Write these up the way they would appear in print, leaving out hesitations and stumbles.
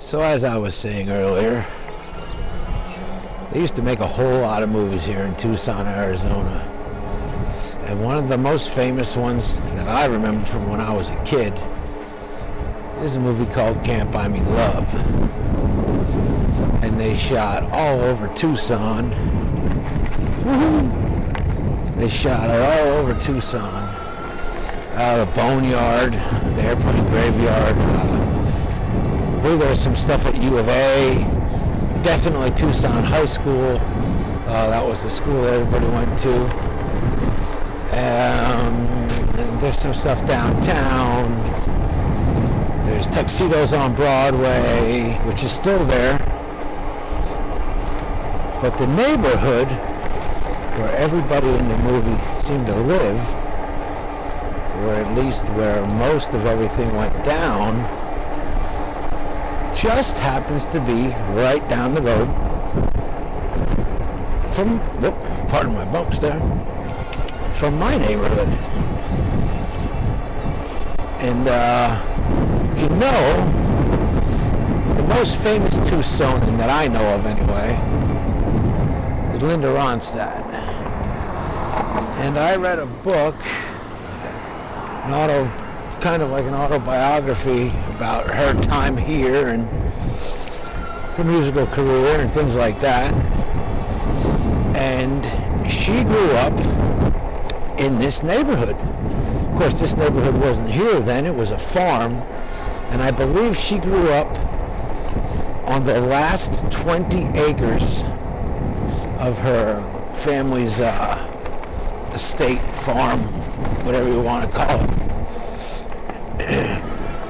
So as I was saying earlier, they used to make a whole lot of movies here in Tucson, Arizona. And one of the most famous ones that I remember from when I was a kid is a movie called Can't Buy Me Love. And they shot all over Tucson. Woohoo! They shot it all over Tucson. The Boneyard, the airplane graveyard. I believe there was some stuff at U of A. Definitely Tucson High School. That was the school that everybody went to. And there's some stuff downtown. There's Tuxedos on Broadway, which is still there. But the neighborhood where everybody in the movie seemed to live, or at least where most of everything went down, just happens to be right down the road from, pardon my bumps there, from my neighborhood. And you know, the most famous Tucsonan that I know of anyway is Linda Ronstadt. And I read a book, kind of like an autobiography about her time here and her musical career and things like that. And she grew up in this neighborhood. Of course, this neighborhood wasn't here then, it was a farm. And I believe she grew up on the last 20 acres of her family's estate, farm, whatever you want to call it.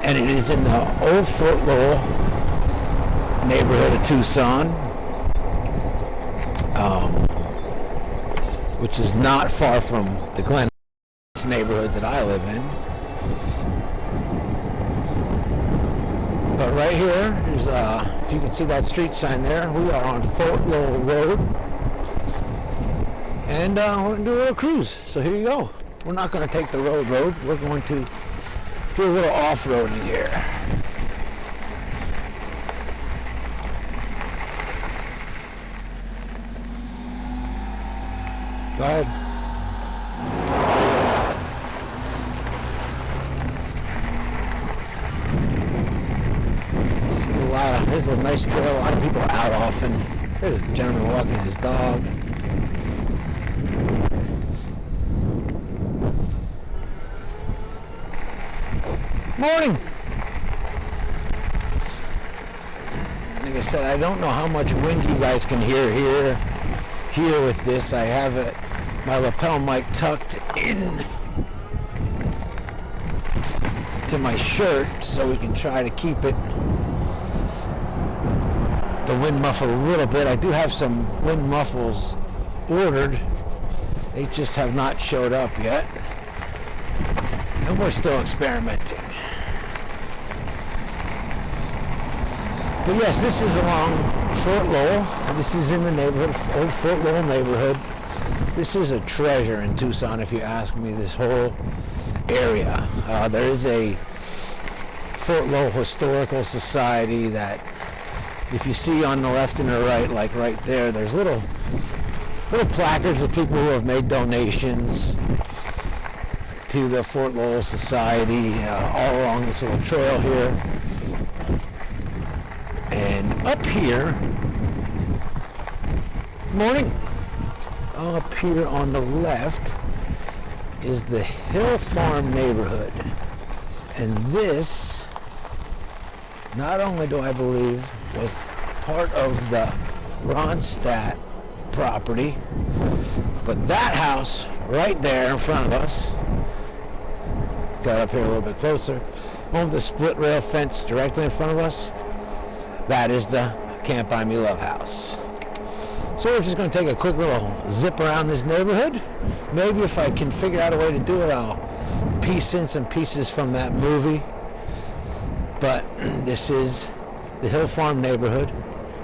And it is in the Old Fort Lowell neighborhood of Tucson, which is not far from the Glen neighborhood that I live in. But right here is, if you can see that street sign there, we are on Fort Lowell Road. And we're going to do a little cruise. So here you go. We're not going to take the road. We're going to do a little off-roading here. Go ahead. There's a nice trail. A lot of people are out often. There's a gentleman walking his dog. Morning. Like I said, I don't know how much wind you guys can hear here with this. I have my lapel mic tucked in to my shirt so we can try to keep it, the wind muffled a little bit. I do have some wind muffles ordered. They just have not showed up yet. And we're still experimenting. But yes, this is along Fort Lowell. This is in the neighborhood, Old Fort Lowell neighborhood. This is a treasure in Tucson, if you ask me, this whole area. There is a Fort Lowell Historical Society that, if you see on the left and the right, like right there, there's little placards of people who have made donations to the Fort Lowell Society all along this little trail here. And up here, morning, up here on the left is the Hill Farm neighborhood. And this, not only do I believe was part of the Ronstadt property, but that house right there in front of us, got up here a little bit closer, one with the split rail fence directly in front of us, that is the Can't Buy Me Love house. So we're just going to take a quick little zip around this neighborhood. Maybe if I can figure out a way to do it, I'll piece in some pieces from that movie. But this is the Hill Farm neighborhood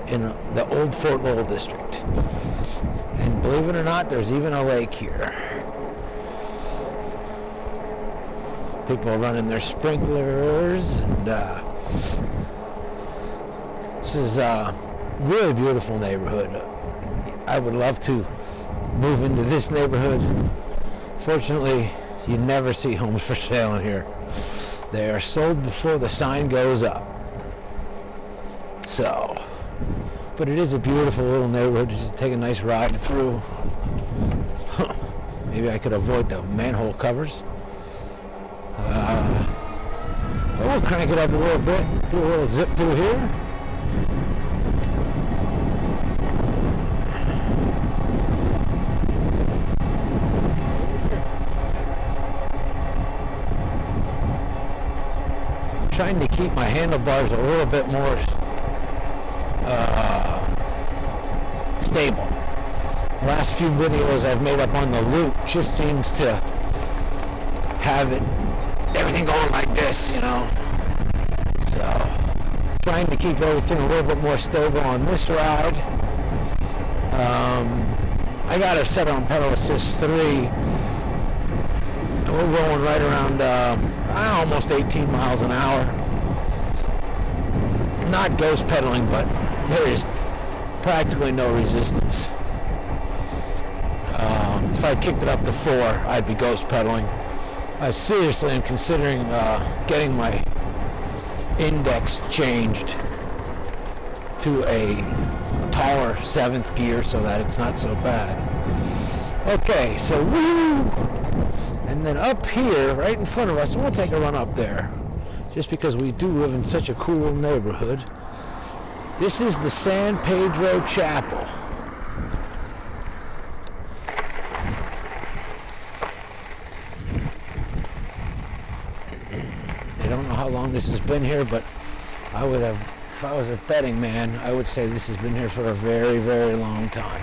in the Old Fort Lowell district. And believe it or not, there's even a lake here. People are running their sprinklers, and This is a really beautiful neighborhood. I would love to move into this neighborhood. Fortunately, you never see homes for sale in here. They are sold before the sign goes up. So, but it is a beautiful little neighborhood. Just take a nice ride through. Maybe I could avoid the manhole covers. But we'll crank it up a little bit. Do a little zip through here. Trying to keep my handlebars a little bit more stable. The last few videos I've made up on the loop just seems to have everything going like this, you know. So trying to keep everything a little bit more stable on this ride. I got her set on pedal assist 3. And we're rolling right around almost 18 miles an hour. Not ghost pedaling, but there is practically no resistance. If I kicked it up to 4, I'd be ghost pedaling. I seriously am considering getting my index changed to a taller 7th gear so that it's not so bad. Okay, so woo! And then up here, right in front of us, and we'll take a run up there, just because we do live in such a cool neighborhood. This is the San Pedro Chapel. I don't know how long this has been here, but I would have, if I was a betting man, I would say this has been here for a very, very long time.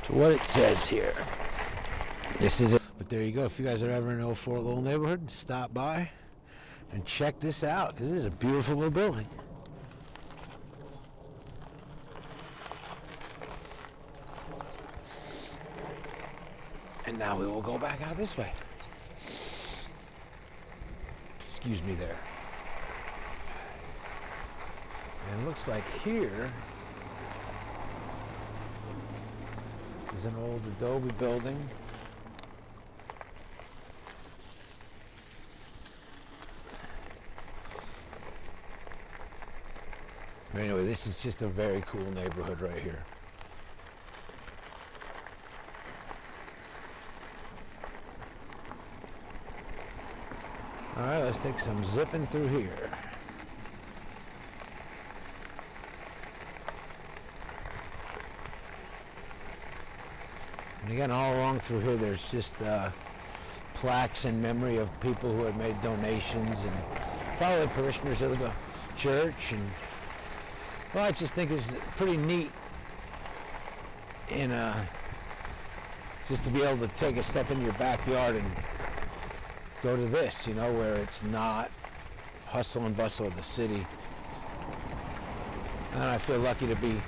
To what it says here. This is it. But there you go. If you guys are ever in the Old Fort Lowell neighborhood, stop by and check this out, because it is a beautiful little building. And now we will go back out this way. Excuse me there. And it looks like here is an old adobe building. Anyway, this is just a very cool neighborhood right here. All right, let's take some zipping through here. And again, all along through here, there's just plaques in memory of people who have made donations and probably parishioners of the church. And well, I just think it's pretty neat in just to be able to take a step into your backyard and go to this, you know, where it's not hustle and bustle of the city. And I feel lucky to be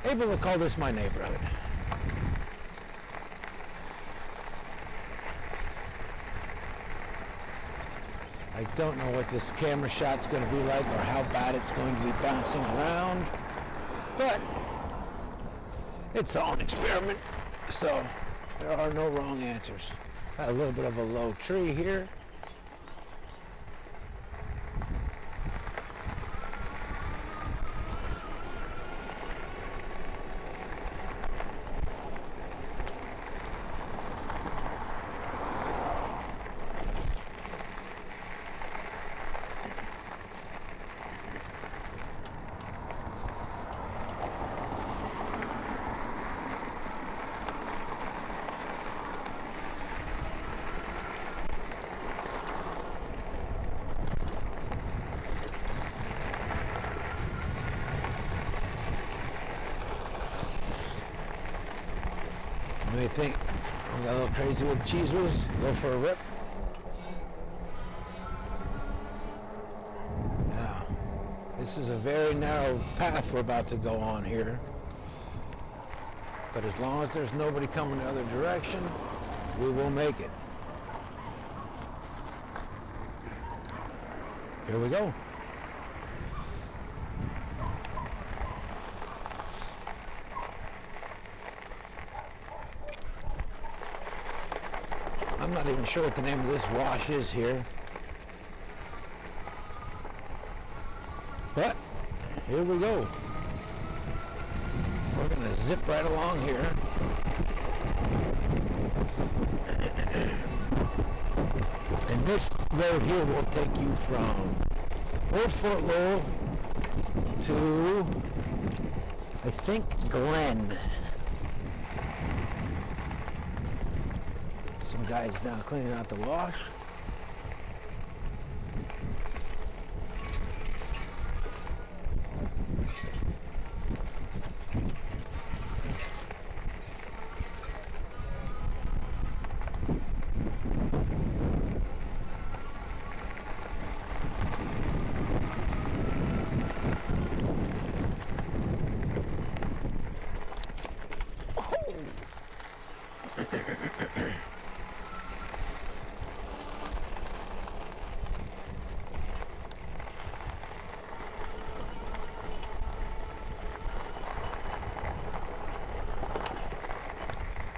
able to call this my neighborhood. I don't know what this camera shot's going to be like or how bad it's going to be bouncing around, but it's all an experiment, so there are no wrong answers. Got a little bit of a low tree here. What do you think? We got a little crazy with the cheese whiz. Go for a rip. This is a very narrow path we're about to go on here. But as long as there's nobody coming the other direction, we will make it. Here we go. I'm not even sure what the name of this wash is here. But here we go. We're going to zip right along here. And this road here will take you from Old Fort Lowell to, I think, Glen. Some guys down cleaning out the wash.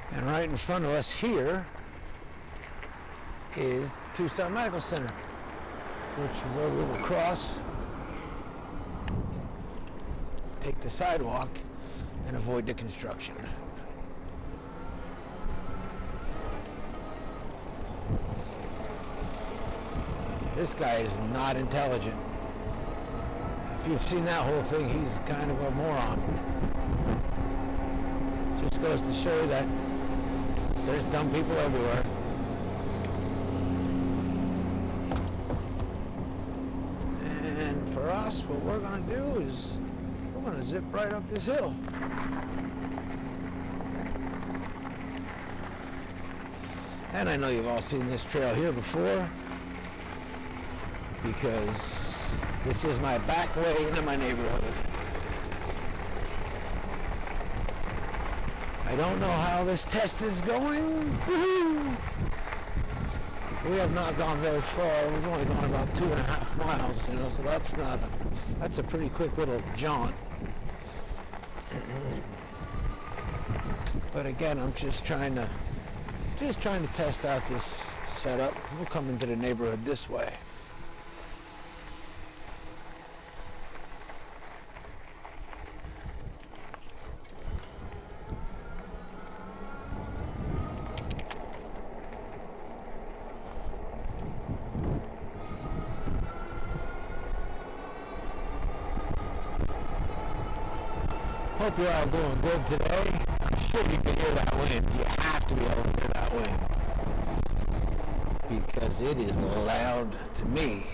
And right in front of us here is Tucson Medical Center, which is where we will cross, take the sidewalk, and avoid the construction. This guy is not intelligent. If you've seen that whole thing, he's kind of a moron. Just goes to show you that there's dumb people everywhere. And for us, what we're going to do is we're going to zip right up this hill. And I know you've all seen this trail here before, because this is my back way into my neighborhood. I don't know how this test is going. Woo-hoo! We have not gone very far. We've only gone about 2.5 miles, you know, so that's a pretty quick little jaunt. But again, I'm just trying to test out this setup. We'll come into the neighborhood this way. Hope you're all doing good today. I'm sure you can hear that wind. You have to be able to hear that wind, because it is loud to me.